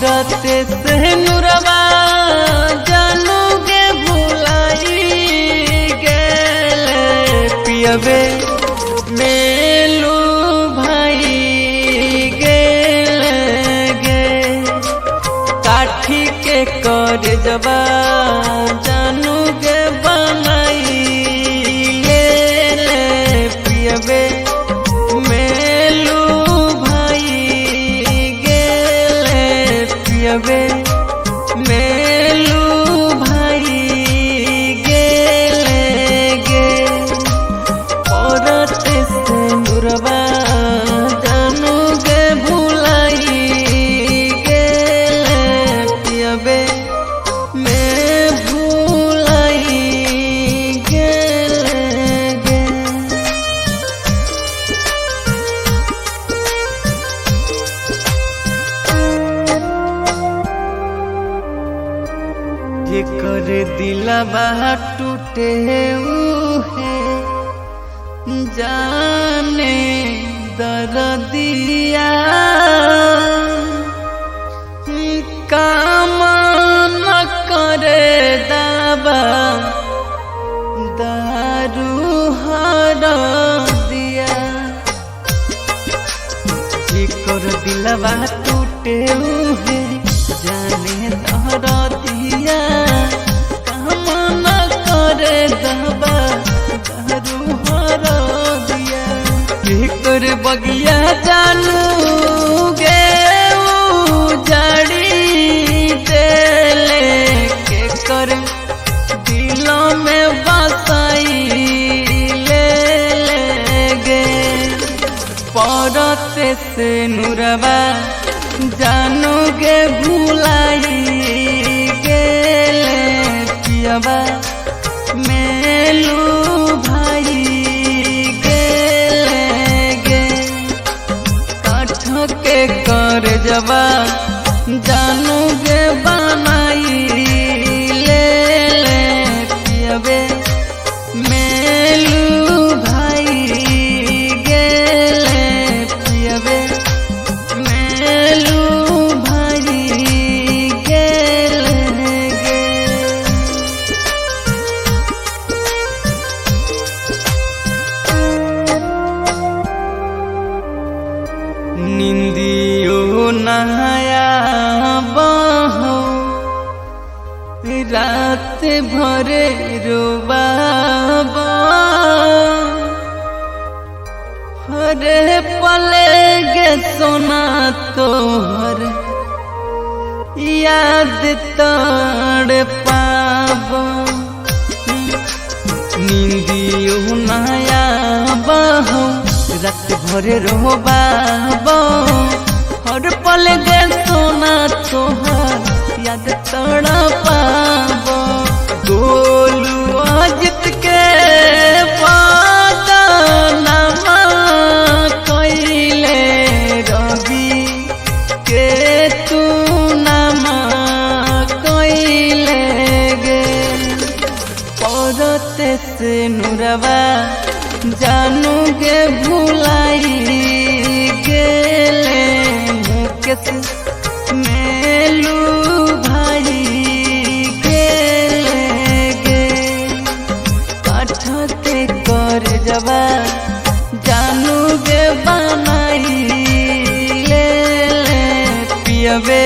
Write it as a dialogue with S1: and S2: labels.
S1: औरते से नुरवा जानू के भुलाई गेले पियबे मेलू भाई गेले गे काठी के कर जबा जानू के बनाई गेले पियबे मेलू भाई गेले पियबे मेलू भाई गेले गे औरत से नुरवा जानू गे भुलाई गेले पियबे मैं भुलाई गेले गे जेकर दिलवा टूटे उहे जाने दर्दिया काम न करे दावा दारू हर दिया जेकर दिलवा टूटे उहे जाने दर्दिया काम न करे दावा दारू हर दिया जेकर बगिया जानू गे उजाड़ी देले के कर दिल में बसाई ले गे परते से नुरवा जानू गे भुलाई गेले पियबा मेलू भाई गेले गे काठ के कर जबा जानू गे बनाई ले पियबे मेलू भाई गेले पियबे मेलू भाई गेले गे निंदियो नहाया बहो रात भरे रोबाबा हरे पले गे सोना तोहर याद तड़ पाबो निंदियो नया बहो रात भरे रोबाबो हर पल गे सोना तोहर याद तड़ पाबो गोलू अजित के बदनामा कइले रवि के तू नामा कइले गे औरते से नुरवा जानू गे भुलाई गेले मुकेश मेलू भाई गेले गे काठ के कर जबा जानू गे बनाई ले पियबे